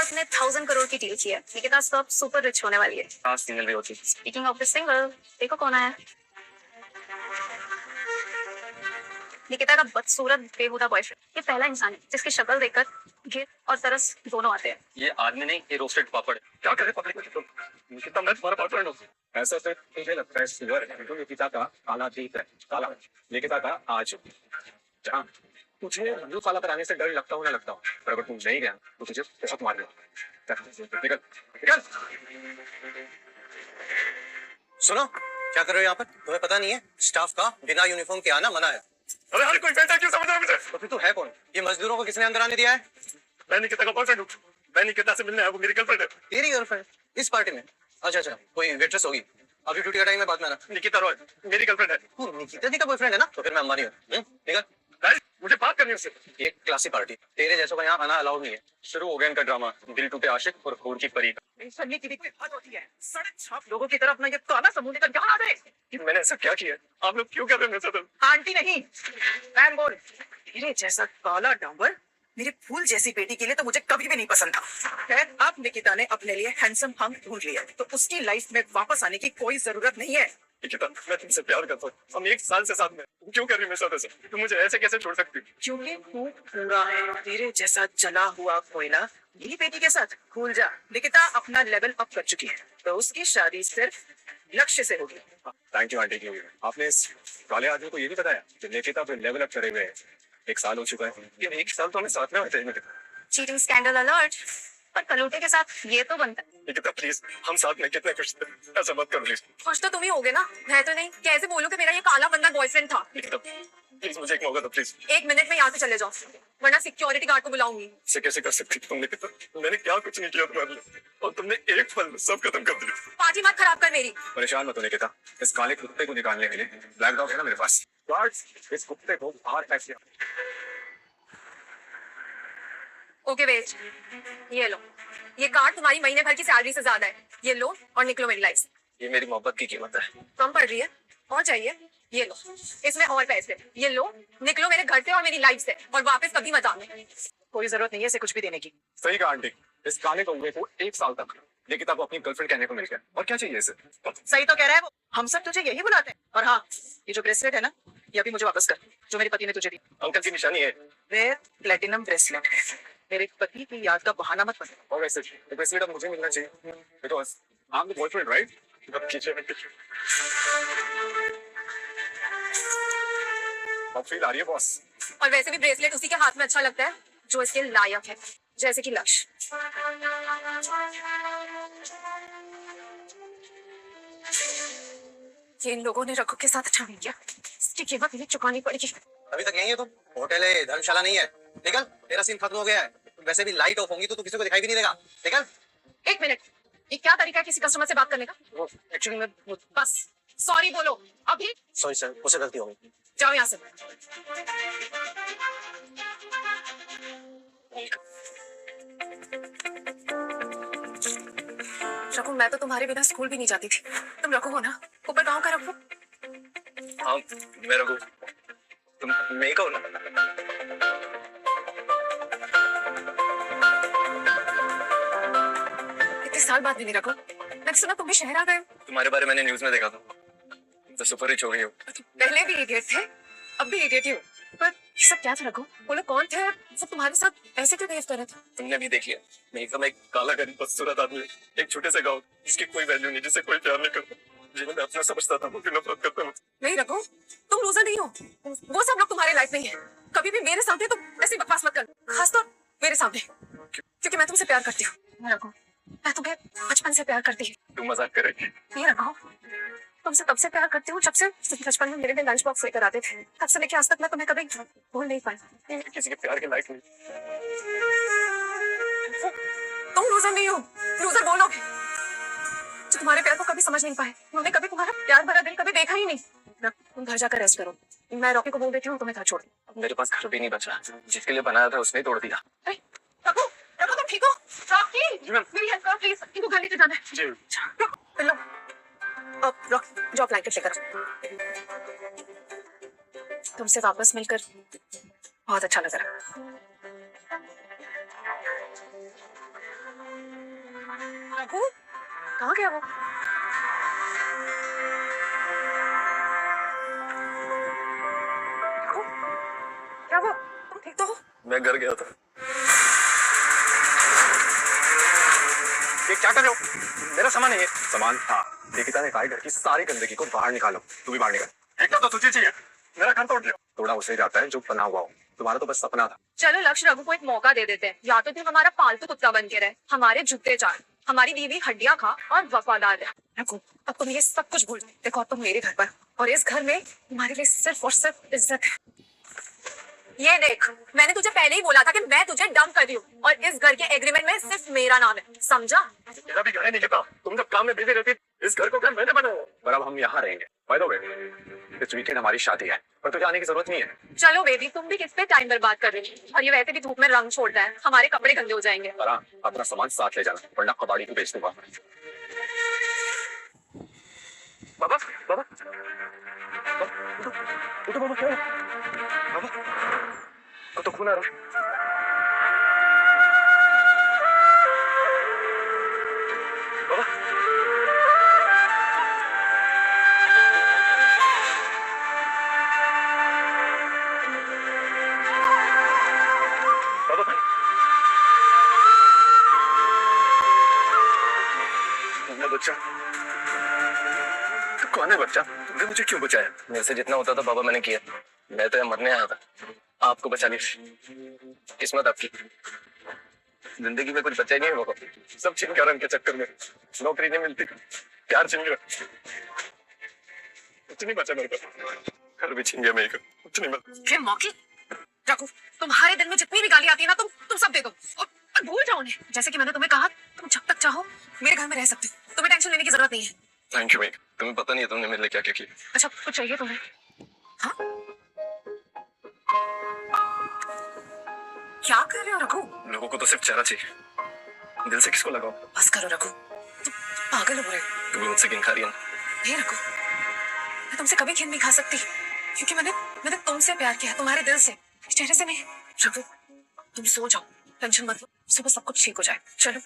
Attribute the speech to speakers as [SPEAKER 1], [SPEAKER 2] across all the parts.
[SPEAKER 1] Park ने 1000 करोड़ की deal की है। निकिता सब सुपर रिच होने वाली है।
[SPEAKER 2] हाँ, सिंगल भी होती।
[SPEAKER 1] स्पीकिंग ऑफ द सिंगल, देखो कौन आया। निकिता का बदसूरत बेहुदा बॉयफ्रेंड। ये पहला इंसान है जिसकी शक्ल देखकर घिर और तरस दोनों आते हैं।
[SPEAKER 2] ये आदमी नहीं, ये रोस्टेड पापड़। क्या करे पब्लिक को तुम? निकिता, मैं तुम्हारा बॉयफ्रेंड हूँ। ऐसा तो मुझे लगता है सिल्वर है, तो निकिता का काला दीप है। काला निकिता का आज जहाँ तुझे ब्लू काला कराने से डर लगता हो ना लगता हो, पर अगर तुम नहीं गया तो तुझे बहुत मार देगा। निकल निकल।
[SPEAKER 3] सुनो, क्या कर रहे हो यहाँ पर? तुम्हें पता नहीं है स्टाफ का बिना यूनिफॉर्म के आना मना है।
[SPEAKER 2] अरे हर कोई बेटा क्यों समझ रहा है मुझे?
[SPEAKER 3] तो फिर तू है कौन? ये मजदूरों को किसने अंदर आने दिया है?
[SPEAKER 2] मैं निकिता का बॉयफ्रेंड हूँ। मैं निकिता से मिलने आया, वो मेरी गर्लफ्रेंड है।
[SPEAKER 3] तेरी गर्लफ्रेंड इस पार्टी में? अच्छा अच्छा, कोई वेट्रेस होगी। अभी ड्यूटी का टाइम है, बाद में आना।
[SPEAKER 2] निकिता रॉय मेरी गर्लफ्रेंड है।
[SPEAKER 3] निकिता जी का बॉयफ्रेंड है ना? तो फिर मैं अंबानी हूँ। निकल।
[SPEAKER 2] गाइस, मुझे बात करनी है उससे।
[SPEAKER 3] एक क्लासी पार्टी, तेरे जैसों का यहाँ आना अलाउड नहीं है।
[SPEAKER 2] शुरू हो गया इनका ड्रामा, दिल टूटे आशिक और खून की परी का।
[SPEAKER 3] इंसानियत की भी कोई हद होती है। सड़क छाप लोगों की तरफ अपना ये काला समूह लेकर यहाँ आ गए।
[SPEAKER 2] मैंने ऐसा क्या किया? आप लोग क्यों कर रहे हैं मेरे साथ?
[SPEAKER 3] आंटी नहीं, मैम बोल। तेरे जैसा काला डांबर मेरे फूल जैसी बेटी के लिए तो मुझे कभी भी नहीं पसंद था। खैर, अब निकिता ने अपने लिए हैंडसम हंक ढूंढ लिया, तो उसकी लाइफ में वापस आने की कोई जरूरत नहीं है।
[SPEAKER 2] निकिता, मैं तुमसे प्यार करता हूँ। हम 1 साल से साथ में। तुम क्यों कर रही हो मेरे साथ ऐसा? तुम मुझे ऐसे कैसे छोड़ सकती हो?
[SPEAKER 3] क्योंकि तू पूरा है। तेरे जैसा जला हुआ कोयला यही बेटी के साथ भूल जा। निकिता अपना लेवल अप कर चुकी है, तो उसकी शादी सिर्फ लक्ष्य से होगी।
[SPEAKER 2] थैंक यू आंटी जी। आपने इस काले आदमी को ये भी बताया कि निकिता पे लेवल अप करे हुए 1 साल हो चुका है। ये 1 साल तो हमें साथ में होते हैं निकिता।
[SPEAKER 1] Cheating scandal alert. पर कलूटे के साथ ये तो बनता है।
[SPEAKER 2] निकिता प्लीज, हम साथ में कितने खुश थे। ऐसा मत करो प्लीज।
[SPEAKER 1] खुश तो तुम ही होगे ना, मैं तो नहीं। कैसे बोलूं कि मेरा ये काला बंदा बॉयफ्रेंड था।
[SPEAKER 2] निकिता प्लीज, मुझे एक मौका दो प्लीज।
[SPEAKER 1] 1 मिनट में यहाँ से चले जाओ, वरना सिक्योरिटी गार्ड को बुलाऊंगी।
[SPEAKER 2] इसे कैसे कर सकती तुम निकिता? मैंने क्या कुछ नहीं किया तुम्हारे लिए, और तुमने एक पल में सब खत्म कर दिया।
[SPEAKER 1] पार्टी मत खराब कर मेरी।
[SPEAKER 2] परेशान मत हो निकिता, इस काले कुत्ते को निकालने के लिए ब्लैक डॉग है ना मेरे पास। गार्ड्स, इस कुत्ते को बाहर फेंक दिया।
[SPEAKER 1] ओके वेट, ये लो। ये कार्ड तुम्हारी महीने भर की सैलरी से ज्यादा है। ये लो और निकलो मेरी लाइफ से।
[SPEAKER 2] ये मेरी मोहब्बत की कीमत है।
[SPEAKER 1] कम पड़ रही है? और चाहिए? ये लो, इसमें और पैसे। ये लो, निकलो मेरे घर से और मेरी लाइफ से, और वापस कभी मत आना।
[SPEAKER 3] कोई जरूरत नहीं है इसे कुछ भी देने की।
[SPEAKER 2] सही कहा आंटी। इस काले कौवे को 1 साल तक निकिता को अपनी गर्लफ्रेंड कहने को मिल गया, और क्या चाहिए इसे?
[SPEAKER 3] सही तो कह रहा है वो। हम सब तुझे यही बुलाते हैं। और हाँ, ये जो ब्रेसलेट है ना, ये अभी मुझे वापस कर, जो मेरे पति ने तुझे दी।
[SPEAKER 2] अंकल की निशानी है।
[SPEAKER 3] रेयर प्लेटिनम ब्रेसलेट है। मेरे पति की याद का बहाना मत बना।
[SPEAKER 2] और वैसे ये ब्रेसलेट अब मुझे मिलना चाहिए, because I am the boyfriend right? अब कीजिए आंटी। अब फील आ रही है बॉस।
[SPEAKER 1] और वैसे भी ब्रेसलेट उसी के हाथ में अच्छा लगता है जो इसके लायक है, जैसे कि लक्ष्य। ये इन लोगों ने रघु के साथ अच्छा नहीं किया, इसकी कीमत इन्हें चुकानी पड़ेगी।
[SPEAKER 3] अभी तक यही है तुम? होटल है, धर्मशाला नहीं है। निकल, तेरा सीन खत्म हो गया है। वैसे भी लाइट ऑफ होंगी तो तू किसी को दिखाई भी नहीं देगा। निकल।
[SPEAKER 1] 1 मिनट, ये क्या तरीका है किसी कस्टमर से बात करने का?
[SPEAKER 3] एक्चुअली मैं
[SPEAKER 1] बस सॉरी बोलो अभी।
[SPEAKER 3] सॉरी सर, मुझसे गलती हो गई।
[SPEAKER 1] जाओ यहाँ से। रघु, मैं तो तुम्हारे बिना स्कूल भी नहीं जाती थी। तुम रघु हो ना? ऊपर गाँव का रघु?
[SPEAKER 2] हाँ, मैं रघु। तुम मैं कहो ना?
[SPEAKER 1] इतने साल बाद भी नहीं रघु। मैंने सुना तुम भी शहर आ गए हो।
[SPEAKER 2] तुम्हारे बारे में मैंने न्यूज में देखा था। तुम तो सुपर रिच हो गई हो।
[SPEAKER 1] पहले भी इडियट थे, अब भी इडियट ही हो। पर ये सब क्या था रघु? बोलो कौन थे? सब तुम्हारे साथ ऐसे क्यों बिहेव कर रहे थे?
[SPEAKER 2] तुमने भी देख लिया, मैं एक काला गरीब बदसूरत आदमी, एक छोटे से गांव जिसकी कोई वैल्यू नहीं, जिसे कोई प्यार नहीं करता, जिन्हें मैं अपना समझता था, वो भी नफरत करता हूँ।
[SPEAKER 1] नहीं रघु, तुम लूजर नहीं हो। वो सब लोग तुम्हारे लाइफ नहीं है। कभी भी मेरे सामने तो ऐसी बकवास मत कर, खासतौर मेरे सामने, क्योंकि मैं तुमसे प्यार करती हूँ। रघु, मैं तुम्हें बचपन से प्यार करती हूँ।
[SPEAKER 2] तुम मजाक करेगी?
[SPEAKER 1] नहीं रघु, तुमसे तब से प्यार करती हूँ जब से बचपन में मेरे लिए लंच बॉक्स लेकर आते थे। तब से लेके आज तक मैं तुम्हें कभी भूल नहीं पाई।
[SPEAKER 2] किसी के प्यार के लायक नहीं।
[SPEAKER 1] तुम लूजर नहीं हो, लूजर वो लोग जो तुम्हारे प्यार को कभी समझ नहीं पाए। उन्होंने कभी तुम्हारा प्यार भरा दिल कभी देखा ही नहीं। तुम घर जाकर रेस्ट करो, मैं रॉकी को बोल देती हूँ तुम्हें घर छोड़।
[SPEAKER 2] मेरे पास घर भी नहीं बचा, जिसके लिए बनाया था उसने ही तोड़ दिया।
[SPEAKER 1] रघु, रघु तुम ठीक हो? रॉकी, मेरी हेल्प करो प्लीज, इनको घर लेके जाना है।
[SPEAKER 2] जी।
[SPEAKER 1] लो, अब रॉकी जो ब्लैंकेट लेकर। तुमसे वापस मिलकर बहुत अच्छा लग रहा। रघु कहाँ गया वो? रघु, क्या वो? तुम ठीक तो हो?
[SPEAKER 2] मैं घर गया था। ये क्या कर रहे हो? मेरा सामान है ये। सामान था। निकिता ने कहा घर की सारी गंदगी को बाहर निकालो। तू भी बाहर निकल। एक तो तुझे चाहिए। मेरा घर तोड़ दिया। तोड़ा उसे जाता है जो बना हुआ हो। तुम्हारा तो बस सपना था।
[SPEAKER 1] चलो लक्ष्य रघु को एक मौका दे देते हैं, या तो तुम हमारा पालतू कुत्ता बन के रहे, हमारे जूते चाट, हमारी बीवी हड्डियां खा और वफादार रहे। रघु अब तुम ये सब कुछ भूल जाओ। देखो अब तुम मेरे घर पर, और इस घर में तुम्हारे लिए सिर्फ और सिर्फ इज्जत है। ये देख, मैंने तुझे पहले ही बोला था कि मैं तुझे डंप कर रही हूँ, और इस घर के एग्रीमेंट में सिर्फ मेरा नाम है, समझा?
[SPEAKER 2] मेरा भी घर है निकिता। तुम जब काम में बिजी रहती, इस घर को घर मैंने बनाया। पर अब हम यहाँ रहेंगे। बाय द वे, इस वीकेंड हमारी शादी है, पर तुझे आने की जरूरत नहीं है।
[SPEAKER 1] चलो बेबी, तुम भी किस पे टाइम बर्बाद कर रही हो? और ये वैसे भी धूप में रंग छोड़ता है, हमारे कपड़े गंदे हो जाएंगे।
[SPEAKER 2] पर हाँ, अपना सामान साथ ले जाना, वरना कबाड़ी को बेच दूंगा। बाबा, बाबा, उठो बाबा, क्या हुआ? बाबा, तो खून आ रहा है। बाबा, बाबा, मेरा बच्चा। तू कौन है बच्चा? तुमने मुझे क्यों बचाया?
[SPEAKER 4] मेरे से जितना होता था बाबा मैंने किया। मैं तो यहाँ मरने आया था, आपको बचाने। किस्मत आपकी। जिंदगी में कुछ बचा ही नहीं बाबा।
[SPEAKER 2] सब छिन गया के चक्कर में। नौकरी नहीं मिलती, प्यार छिन गया, कुछ नहीं बचा मेरे पास। घर भी छिन गया मेरे को, कुछ नहीं बचा।
[SPEAKER 1] फिर मौके रघु, तुम्हारे दिल में जितनी भी गाली आती है ना, तुम सब दे दो और भूल जाओ उन्हें। जैसे कि मैंने तुम्हें कहा, तुम जब तक चाहो मेरे घर में रह सकते हो, तुम्हें टेंशन लेने की जरूरत नहीं है।
[SPEAKER 2] Thank you make. तुम्हें पता नहीं है तुमने मेरे लिए क्या क्या किया।
[SPEAKER 1] अच्छा कुछ चाहिए तुम्हें? हाँ क्या कर रहे हो रघु?
[SPEAKER 2] लोगों को तो सिर्फ चेहरा चाहिए, दिल से किसको लगाओ?
[SPEAKER 1] बस करो रघु, तुम पागल हो रहे हो।
[SPEAKER 2] तू भी मुझसे किन खा रही है ना?
[SPEAKER 1] नहीं रघु, मैं तुमसे कभी खीर नहीं खा सकती, क्योंकि मैंने तुमसे प्यार किया है, तुम्हारे दिल से, इस चेहरे से नहीं। रघु तुम सो जाओ, टेंशन मत लो, सुबह सब कुछ ठीक हो जाए। चलो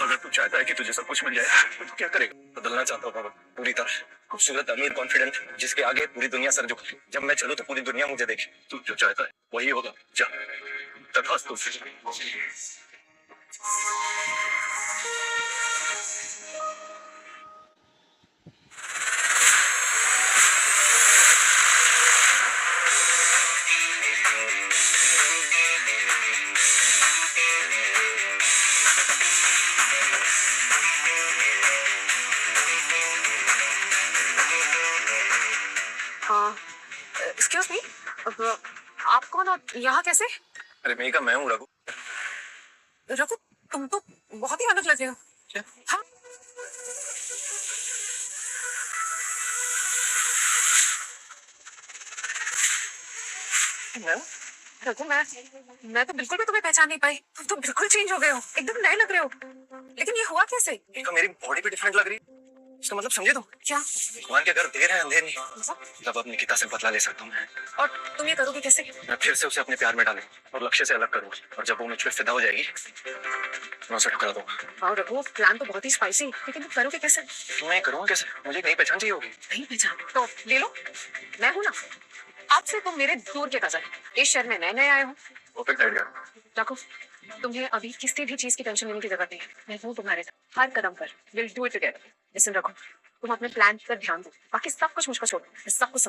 [SPEAKER 2] अगर तू चाहता है कि तुझे सब कुछ मिल जाए तो तू क्या करेगा?
[SPEAKER 4] बदलना चाहता हूँ बाबा, पूरी तरह। खूबसूरत, अमीर, कॉन्फिडेंट, जिसके आगे पूरी दुनिया सर झुक। जब मैं चलूं तो पूरी दुनिया मुझे देखे।
[SPEAKER 2] तू जो चाहता है वही होगा। जा, तथास्तु।
[SPEAKER 1] हाँ एक्सक्यूज मी, आप कौन और यहाँ कैसे?
[SPEAKER 4] अरे मेघा, मैं हूँ रघु।
[SPEAKER 1] रघु तुम तो बहुत ही अलग लग रहे हो।
[SPEAKER 4] क्या?
[SPEAKER 1] हाँ रघु, मैं तो बिल्कुल भी तुम्हें पहचान नहीं पाई। तुम तो बिल्कुल चेंज हो गए हो, एकदम नए लग रहे हो। लेकिन ये हुआ कैसे?
[SPEAKER 4] मेघा, मेरी बॉडी भी डिफरेंट लग रही है। इसका मतलब समझे तुम?
[SPEAKER 1] क्या
[SPEAKER 4] भगवान के घर देर है अंधेर नहीं।
[SPEAKER 1] मतलब?
[SPEAKER 4] तब अब निकिता से बदला ले सकता हूँ मैं।
[SPEAKER 1] और तुम ये करोगे कैसे?
[SPEAKER 4] मैं फिर से उसे अपने प्यार में डालूं और लक्ष्य से अलग करूंगा, और जब वो मुझ पे फिदा हो जाएगी मैं उसे ठुकरा दूंगा।
[SPEAKER 1] और रघु प्लान तो बहुत ही स्पाइसी, लेकिन तुम करोगे कैसे?
[SPEAKER 4] मैं करूंगा कैसे? मुझे एक नई पहचान चाहिए होगी।
[SPEAKER 1] नहीं पहचान तो ले लो, मैं हूं ना। आज से तुम मेरे दूर के कजन, इस शहर में नए नए आए हो।
[SPEAKER 2] Perfect idea.
[SPEAKER 1] रघु तुम्हें अभी किसी भी चीज की टेंशन लेने की जरूरत नहीं है, मैं हूँ तुम्हारे साथ हर कदम पर। Will do it together. Listen Raghu, तुम अपने प्लान पर ध्यान दो, बाकी सब कुछ मुझको छोड़ो, मैं सब कुछ